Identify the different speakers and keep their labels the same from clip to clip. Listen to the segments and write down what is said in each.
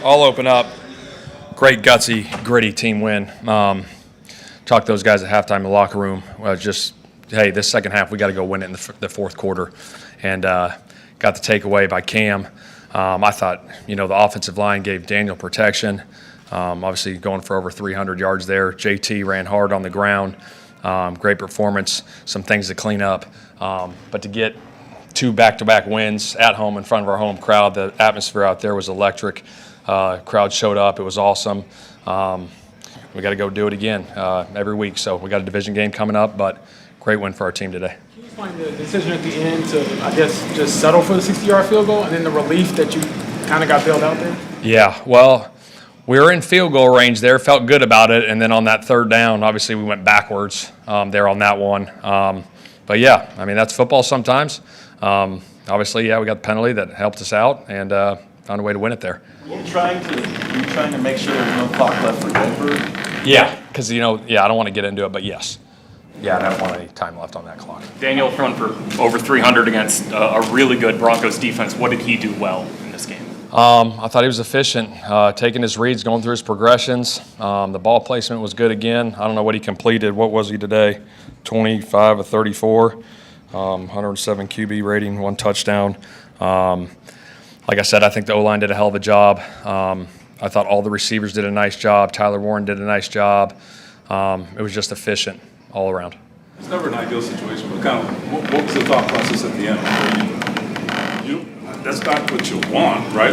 Speaker 1: I'll open up. Great, gutsy, gritty team win. Talked to those guys at halftime in the locker room. Hey, this second half, we got to go win it in the fourth quarter. And got the takeaway by Cam. I thought, the offensive line gave Daniel protection. Obviously going for over 300 yards there. JT ran hard on the ground. Great performance. Some things to clean up. But to get 2 back-to-back wins at home in front of our home crowd, the atmosphere out there was electric. Crowd showed up. It was awesome. We got to go do it again every week. So we got a division game coming up, but great win for our team today.
Speaker 2: Can you explain the decision at the end to, I guess, just settle for the 60-yard field goal and then the relief that you kind of got bailed out there?
Speaker 1: Yeah, well, we were in field goal range there, felt good about it, and then on that third down, obviously we went backwards there on that one. But, yeah, that's football sometimes. Obviously, we got the penalty that helped us out and found a way to win it there.
Speaker 3: Were you trying to make sure there's no clock left for Denver?
Speaker 1: Yeah, because, I don't want to get into it, but yes. Yeah, I don't want any time left on that clock.
Speaker 4: Daniel run for over 300 against a really good Broncos defense. What did he do well in this game?
Speaker 1: I thought he was efficient, taking his reads, going through his progressions. The ball placement was good again. I don't know what he completed. What was he today? 25 of 34, 107 QB rating, 1 touchdown. Like I said, I think the O-line did a hell of a job. I thought all the receivers did a nice job. Tyler Warren did a nice job. It was just efficient all around.
Speaker 5: It's never an ideal situation, but what was the thought process at the end? That's not what you want, right?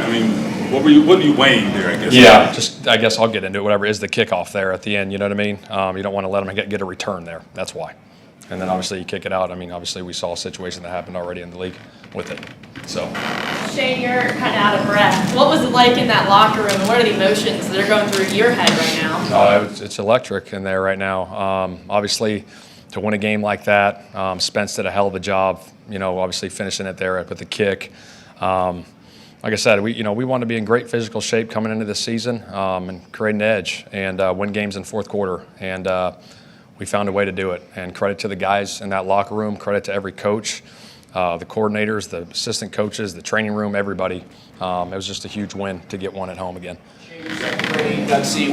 Speaker 5: What are you weighing there, I guess?
Speaker 1: Yeah, I guess I'll get into it. Whatever is the kickoff there at the end, you know what I mean? You don't want to let them get a return there. That's why. And then obviously you kick it out. Obviously we saw a situation that happened already in the league with it. So.
Speaker 6: Shane, you're kind of out of breath. What was it like in that locker room, and what are the emotions that are going through your head right now?
Speaker 1: It's electric in there right now. Obviously, to win a game like that, Spence did a hell of a job. Obviously finishing it there with the kick. Like I said, we want to be in great physical shape coming into this season and create an edge and win games in fourth quarter. And we found a way to do it. And credit to the guys in that locker room. Credit to every coach. The coordinators, the assistant coaches, the training room, everybody. It was just a huge win to get one at home again.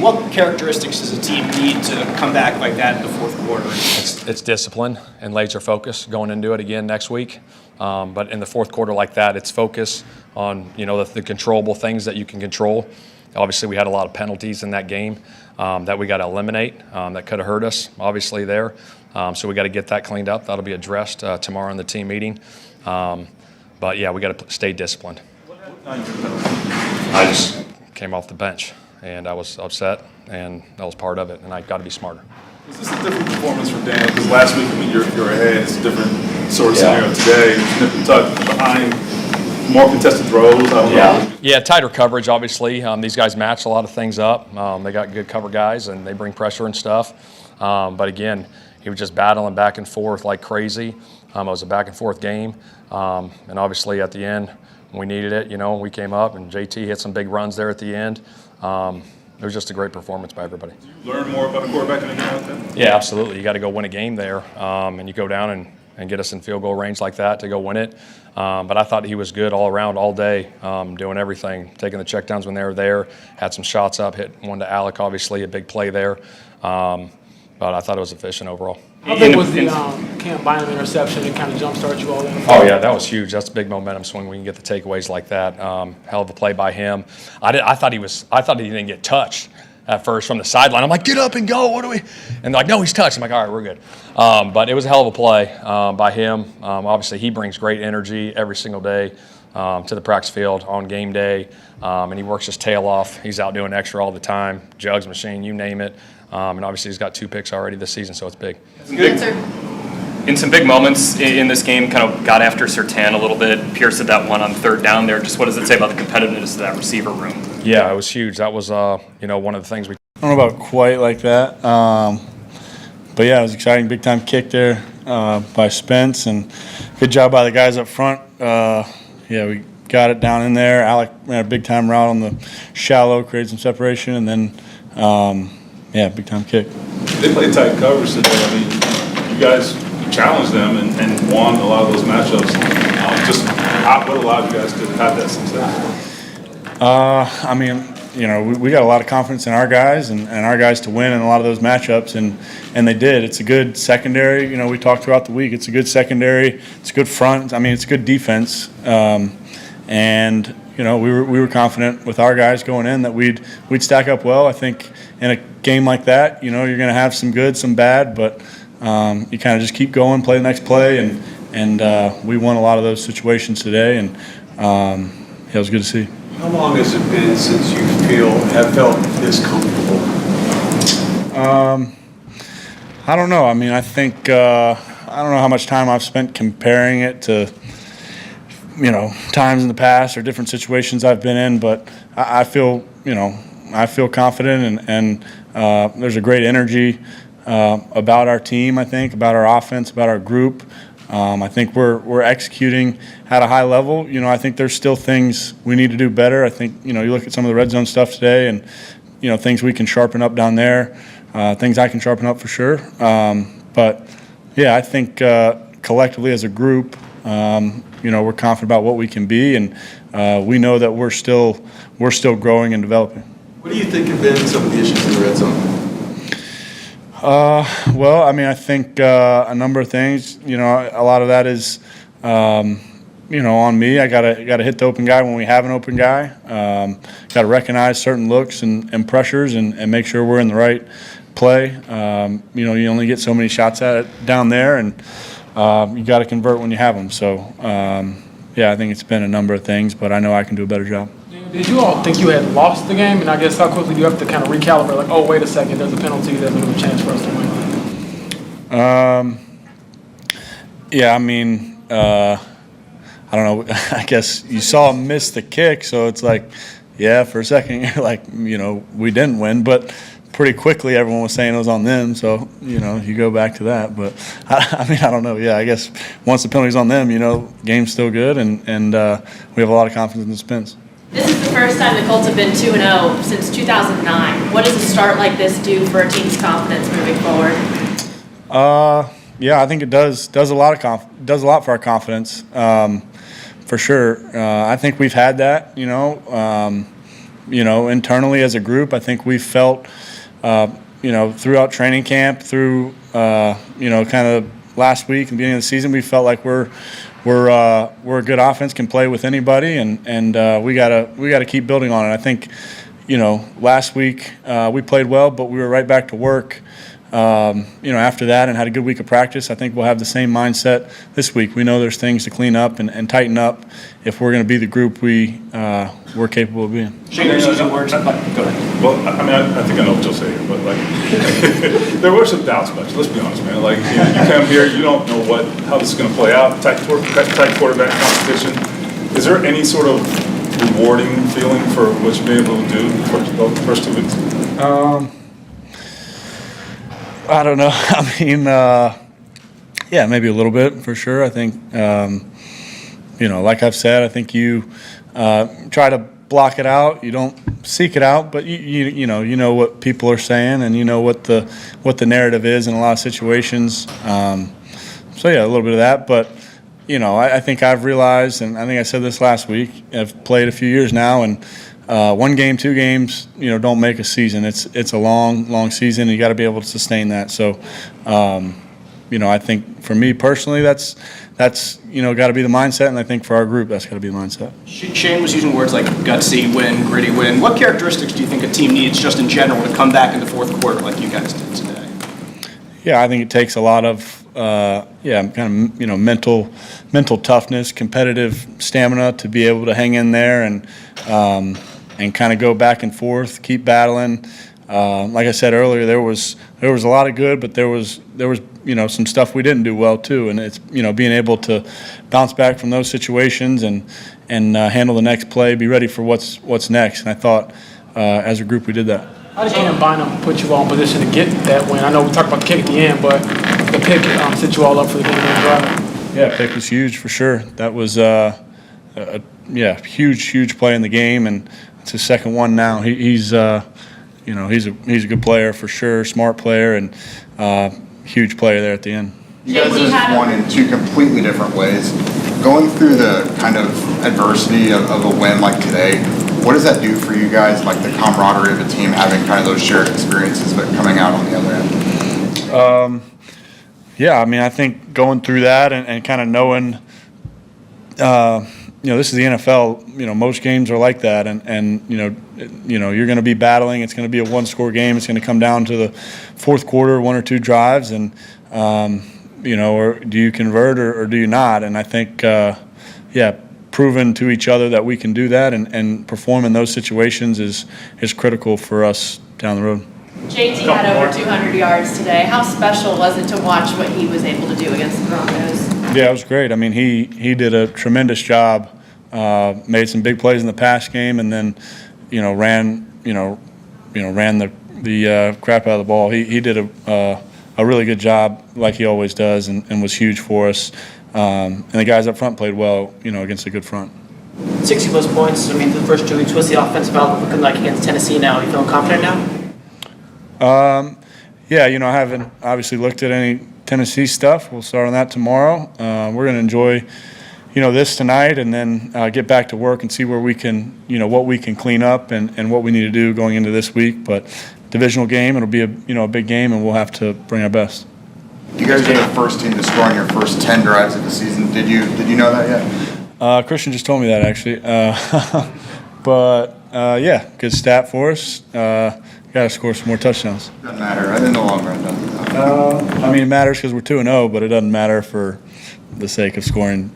Speaker 7: What characteristics does a team need to come back like that in the fourth quarter?
Speaker 1: It's discipline and laser focus going into it again next week. But in the fourth quarter like that, it's focus on the controllable things that you can control. Obviously, we had a lot of penalties in that game that we got to eliminate that could have hurt us, obviously, there. So we got to get that cleaned up. That'll be addressed tomorrow in the team meeting. But, yeah, we got to stay disciplined. I just came off the bench, and I was upset, and that was part of it, and I got to be smarter.
Speaker 5: Is this a different performance from Daniel? Because last week, you're ahead. It's a different sort of scenario today. Nip and tuck behind, more contested throws. I don't know.
Speaker 1: Yeah, tighter coverage, obviously. These guys match a lot of things up. They got good cover guys, and they bring pressure and stuff. But, again, he was just battling back and forth like crazy. It was a back-and-forth game. And, obviously, at the end, when we needed it, we came up, and JT hit some big runs there at the end. It was just a great performance by everybody.
Speaker 5: Do you learn more about a quarterback in a game like that?
Speaker 1: Yeah, absolutely. You got to go win a game there, and you go down and get us in field goal range like that to go win it. But I thought he was good all around, all day, doing everything, taking the checkdowns when they were there, had some shots up, hit one to Alec, obviously, a big play there. But I thought it was efficient overall.
Speaker 2: How big was the Cam Bynum interception to kind of jumpstart you all in?
Speaker 1: Oh, yeah, that was huge. That's a big momentum swing when you get the takeaways like that. Hell of a play by him. I thought he didn't get touched at first from the sideline. I'm like, get up and go. What do we? And they're like, no, he's touched. I'm like, all right, we're good. But it was a hell of a play by him. Obviously, he brings great energy every single day to the practice field on game day, and he works his tail off. He's out doing extra all the time, jugs, machine, you name it. And obviously, he's got 2 picks already this season, so it's big.
Speaker 4: In some big moments in this game, kind of got after Surtain a little bit. Pierce did that one on third down there. Just what does it say about the competitiveness of that receiver room?
Speaker 1: Yeah, it was huge. That was, one of the things we.
Speaker 8: I don't know about quite like that, but yeah, it was exciting. Big time kick there by Spence, and good job by the guys up front. We got it down in there. Alec ran a big time route on the shallow, created some separation, and then. Big time kick.
Speaker 5: They played tight coverage today. You guys challenged them and won a lot of those matchups. What allowed you guys to have that success?
Speaker 8: we got a lot of confidence in our guys and our guys to win in a lot of those matchups, and they did. It's a good secondary. We talked throughout the week. It's a good secondary. It's a good front. I mean, it's a good defense. And we were confident with our guys going in that we'd stack up well. I think in a game like that, you're going to have some good, some bad, but you kind of just keep going, play the next play, and we won a lot of those situations today, and it was good to see.
Speaker 9: How long has it been since you have felt this comfortable?
Speaker 8: I don't know. I mean, I think I don't know how much time I've spent comparing it to times in the past or different situations I've been in, but I feel confident, and there's a great energy about our team. I think about our offense, about our group. I think we're executing at a high level. I think there's still things we need to do better. I think you look at some of the red zone stuff today, and things we can sharpen up down there. Things I can sharpen up for sure. But yeah, I think collectively as a group, we're confident about what we can be, and we know that we're still growing and developing.
Speaker 9: What do you think have been some of the issues in the red zone?
Speaker 8: Well, I mean, I think a number of things. A lot of that is, on me. I gotta hit the open guy when we have an open guy. Got to recognize certain looks and pressures and make sure we're in the right play. You only get so many shots at it down there, and you got to convert when you have them. So, I think it's been a number of things, but I know I can do a better job.
Speaker 2: Did you all think you had lost the game? And I guess how quickly do you have to kind of recalibrate? Like, oh, wait a second, there's a penalty, there's a chance for us to win.
Speaker 8: Yeah, I mean, I don't know. I guess you saw him miss the kick, so it's like, yeah, for a second you're like, we didn't win, but pretty quickly everyone was saying it was on them. So you go back to that, but I mean, I don't know. Yeah, I guess once the penalty's on them, game's still good, and we have a lot of confidence in the Spence.
Speaker 6: This is the first time the Colts have been 2-0 since 2009. What does a start like this do for a team's confidence moving forward?
Speaker 8: Yeah, I think it does a lot for our confidence, for sure. I think we've had that, internally as a group. I think we've felt, throughout training camp, through kind of last week and beginning of the season, we felt like we're a good offense, can play with anybody, and we gotta keep building on it. I think, last week we played well, but we were right back to work, after that, and had a good week of practice. I think we'll have the same mindset this week. We know there's things to clean up and tighten up if we're going to be the group we're capable of being.
Speaker 7: Shane, you're using words. Go ahead.
Speaker 5: Well, I mean, I think I know what you'll say here, but there were some doubts about you. Let's be honest, man. Like you come here, you don't know how this is going to play out. Tight quarterback competition. Is there any sort of rewarding feeling for what you've been able to do the first 2 weeks?
Speaker 8: I don't know. I mean, yeah, maybe a little bit for sure. I think, like I've said, I think you try to block it out. You don't seek it out, but you know what people are saying, and you know what the narrative is in a lot of situations. So yeah, a little bit of that, but I think I've realized, and I think I said this last week. I've played a few years now, and 1 game, 2 games, don't make a season. It's a long season. And you got to be able to sustain that. So, I think for me personally, that's got to be the mindset, and I think for our group, that's got to be the mindset.
Speaker 7: Shane was using words like gutsy win, gritty win. What characteristics do you think a team needs just in general to come back in the fourth quarter like you guys did today?
Speaker 8: Yeah, I think it takes a lot of mental toughness, competitive stamina to be able to hang in there and kind of go back and forth, keep battling. Like I said earlier, there was a lot of good, but there was some stuff we didn't do well too, and it's being able to bounce back from those situations and handle the next play, be ready for what's next. And I thought as a group we did that.
Speaker 2: How did Ian Bynum put you all in position to get that win? I know we talked about the kick at the end, but the pick set you all up for the game drive.
Speaker 8: Yeah, pick was huge for sure. That was huge play in the game, and it's his second one now. He's a good player for sure, smart player, and huge player there at the end.
Speaker 10: You guys just won in 2 completely different ways. Going through the kind of adversity of a win like today, What does that do for you guys, like the camaraderie of a team, having kind of those shared experiences, but coming out on the other end?
Speaker 8: Yeah, I mean, I think going through that and kind of knowing, this is the NFL. Most games are like that, and you're going to be battling. It's going to be a one-score game. It's going to come down to the fourth quarter, 1 or 2 drives, and or do you convert or do you not? And I think, proving to each other that we can do that and perform in those situations is critical for us down the road.
Speaker 6: JT had over 200 yards today. How special was it to watch what he was able to do against the Broncos?
Speaker 8: Yeah, it was great. I mean, he did a tremendous job. Made some big plays in the pass game, and then, ran the crap out of the ball. He did a really good job, like he always does, and was huge for us. And the guys up front played well, against a good front.
Speaker 11: 60-plus points. I mean, for the first 2 weeks, what's the offensive outlook looking like against Tennessee now? Are you feeling confident now?
Speaker 8: Yeah, I haven't obviously looked at any Tennessee stuff. We'll start on that tomorrow. We're going to enjoy, this tonight, and then get back to work and see where we can, what we can clean up and what we need to do going into this week. But divisional game, it'll be a big game, and we'll have to bring our best.
Speaker 10: You guys are the first team to score on your first 10 drives of the season. Did you know that yet?
Speaker 8: Christian just told me that, actually. But good stat for us. Got to score some more touchdowns.
Speaker 10: Doesn't matter. In the long run, doesn't
Speaker 8: it matters because we're 2-0, but it doesn't matter for the sake of scoring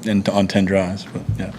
Speaker 8: on 10 drives. But yeah.